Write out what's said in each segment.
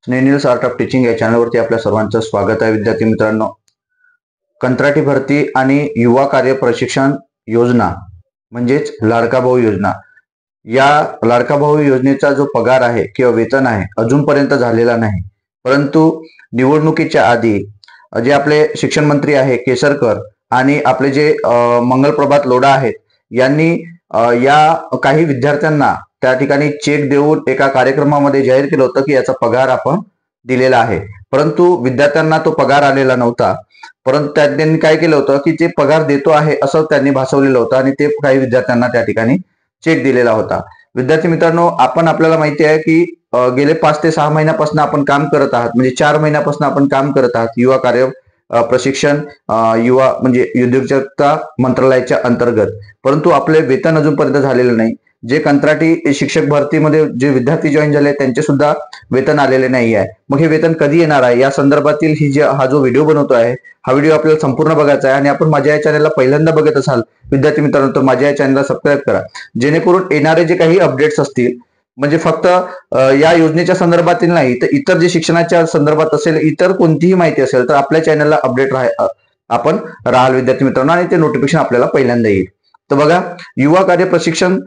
स्नेनिल्स art of teaching या चॅनलवरती आपल्या सर्वांचं स्वागत आहे. विद्यार्थी मित्रांनो, कंत्राटी भरती आणि युवा कार्य प्रशिक्षण योजना म्हणजेच लाडका भाऊ योजना, या लाडका भाऊ योजनेचा जो पगार आहे किंवा वेतन आहे अजूनपर्यंत झालेला नाही. परंतु निवडणुकीच्या आधी जे आपले शिक्षण मंत्री आहे केसरकर आणि आपले जे मंगलप्रभात लोढा आहेत यांनी या काही विद्यार्थ्यांना त्या ठिकाणी चेक देऊन एका कार्यक्रमामध्ये जाहीर केलं होतं की याचा पगार आपण दिलेला आहे. परंतु विद्यार्थ्यांना तो पगार आलेला नव्हता. परंतु त्यांनी काय केलं होतं की ते पगार देतो आहे असं त्यांनी भासवलेलं होतं आणि ते काही विद्यार्थ्यांना त्या ठिकाणी चेक दिलेला होता. विद्यार्थी मित्रांनो, आपल्याला माहिती आहे की गेले 5 ते 6 महिन्यापासून आपण काम करत आहात, म्हणजे 4 महिन्यापासून आपण काम करत आहात युवा कार्य प्रशिक्षण युवा म्हणजे उद्योजकता मंत्रालयाच्या अंतर्गत. परंतु आपले वेतन अजूनपर्यंत झालेलं नाही. जे कंत्राटी शिक्षक भरतीमध्ये जे विद्यार्थी जॉईन झाले त्यांचे सुद्धा वेतन आलेले नाही आहे. मग हे वेतन कधी येणार आहे या संदर्भातील हा जो व्हिडिओ बनवतो आहे, हा व्हिडिओ आपल्याला संपूर्ण बघायचा आहे. आणि आपण माझ्या या चॅनलला पहिल्यांदा बघत असाल विद्यार्थी मित्रांनो, तर माझ्या या चॅनलला सबस्क्राईब करा, जेणेकरून येणारे जे काही अपडेट्स असतील, म्हणजे फक्त या योजनेच्या संदर्भातील नाही तर इतर जे शिक्षणाच्या संदर्भात असेल, इतर कोणतीही माहिती असेल तर आपल्या चॅनलला अपडेट आपण राहाल विद्यार्थी मित्रांनो, आणि ते नोटिफिकेशन आपल्याला पहिल्यांदा येईल. तर बघा, युवा कार्य प्रशिक्षण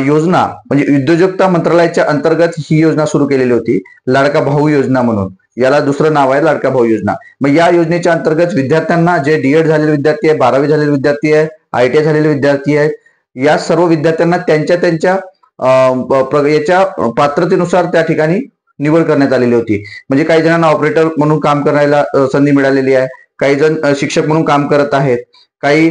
योजना म्हणजे उद्योजकता मंत्रालयाच्या अंतर्गत ही योजना सुरू केलेली होती, लाडका भाऊ योजना म्हणून. याला दुसरं नाव आहे लाडका भाऊ योजना. मग या योजनेच्या अंतर्गत विद्यार्थ्यांना जे डीएड झालेले विद्यार्थी आहे, 12वी झालेले विद्यार्थी आहे, ITI झालेले विद्यार्थी आहेत, या सर्व विद्यार्थ्यांना त्यांच्या याच्या पात्रतेनुसार त्या ठिकाणी निवड करण्यात आलेली होती. म्हणजे काही जणांना ऑपरेटर म्हणून काम करायला संधी मिळालेली आहे, काही जण शिक्षक म्हणून काम करत आहेत, काही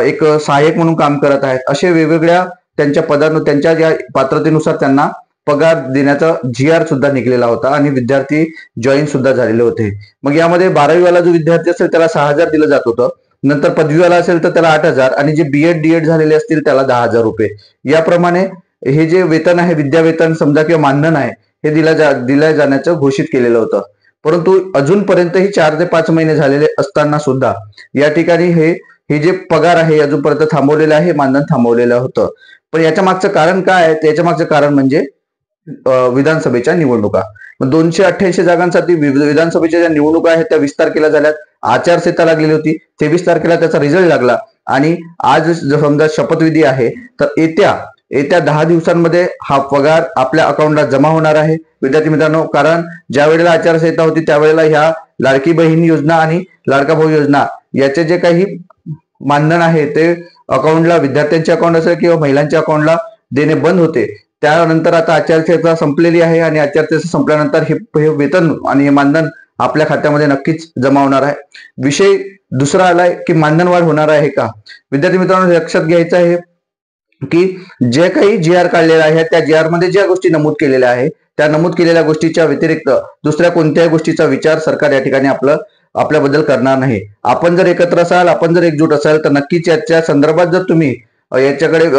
एक सहाय्यक म्हणून काम करत आहेत. असे वेगवेगळ्या त्यांच्या पदांवर त्यांच्या ज्या पात्रतेनुसार त्यांना पगार देण्याचा GR सुद्धा निघलेला होता आणि विद्यार्थी जॉईन सुद्धा झालेले होते. मग यामध्ये 12वी वाला जो विद्यार्थी असेल त्याला 6,000 दिलं जात होतं. नंतर पदवीवाला असेल तर त्याला 8,000 आणि जे BEd DEd झालेले असतील त्याला 10,000 रुपये. याप्रमाणे हे जे वेतन आहे, विद्यावेतन समजा किंवा मानधन आहे, हे दिल्या जाण्याचं घोषित केलेलं होतं. परंतु अजूनपर्यंतही 4 ते 5 महिने झालेले असताना सुद्धा या ठिकाणी हे जे पगार आहे अजूनपर्यंत थांबवलेलं आहे, मानधन थांबवलेलं होतं. पण याच्या मागचं कारण काय आहे? त्याच्या मागचं कारण म्हणजे विधानसभेच्या निवडणुका. 288 जागांसाठी विधानसभेच्या ज्या निवडणुका आहेत त्या 20 तारखेला झाल्यात. आचारसंहिता लागलेली होती, 23 तारखेला त्याचा रिझल्ट लागला आणि आज समजा शपथविधी आहे तर येत्या 10 दिवसांमध्ये हा पगार आपल्या अकाउंटला जमा होणार आहे विद्यार्थी मित्रांनो. कारण ज्या वेळेला आचारसंहिता होती त्यावेळेला ह्या लाडकी बहीण योजना आणि लाडका भाऊ योजना याचे जे काही मानधन आहे ते अकाउंटला, विद्यार्थ्यांच्या अकाउंट असेल किंवा महिलांच्या अकाउंटला देणे बंद होते. त्यानंतर आता आचारसंहिता संपलेली आहे आणि आचारसंहिता संपल्यानंतर हे वेतन आणि हे मानधन आपल्या खात्यामध्ये नक्कीच जमा होणार आहे. विषय दुसरा आलाय की मानधन वाढ होणार आहे का? विद्यार्थी मित्रांनो, लक्षात घ्यायचं आहे की जे काही GR काढलेला आहे त्या GR मध्ये ज्या गोष्टी नमूद केलेल्या आहे त्या नमूद केलेल्या गोष्टीच्या व्यतिरिक्त दुसऱ्या कोणत्याही गोष्टीचा विचार सरकार या ठिकाणी आपल्याबद्दल करणार नाही. आपण जर एकत्र असाल, आपण जर एकजूट असाल तर नक्कीच याच्या संदर्भात जर तुम्ही याच्याकडे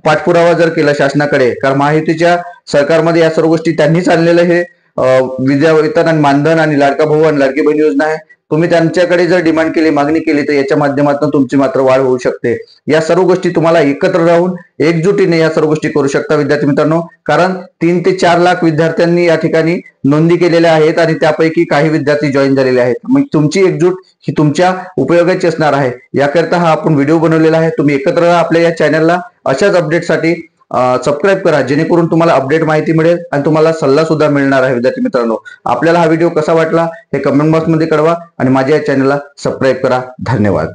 पाठपुरावा जर केला शासनाकडे, कारण महायुतीच्या सरकारमध्ये या सर्व गोष्टी त्यांनीच आणलेलं हे विद्यावेतन आणि मानधन आणि लाडका भाऊ आणि लाडकी बहीण योजना आहे. तुम्ही त्यांच्याकडे जर डिमांड केली, मागणी केली तर याच्या माध्यमातून तुमची मात्र वाढ होऊ शकते. या सर्व गोष्टी तुम्हाला एकत्र राहून एकजुटीने या सर्व गोष्टी करू शकता विद्यार्थी मित्रांनो. कारण 3 ते 4 लाख विद्यार्थ्यांनी या ठिकाणी नोंदी केलेल्या आहेत आणि त्यापैकी काही विद्यार्थी जॉईन झालेले आहेत. मग तुमची एकजूट ही तुमच्या उपयोगाची असणार आहे. याकरता हा आपण व्हिडिओ बनवलेला आहे. तुम्ही एकत्र राहा आपल्या या चॅनलला. अशाच अपडेटसाठी सबस्क्राईब करा, जेणेकरून तुम्हाला अपडेट माहिती मिळेल आणि तुम्हाला सल्ला सुद्धा मिळणार आहे विद्यार्थी मित्रांनो. आपल्याला हा व्हिडिओ कसा वाटला हे कमेंट बॉक्समध्ये कळवा आणि माझ्या या चॅनलला सबस्क्राईब करा. धन्यवाद.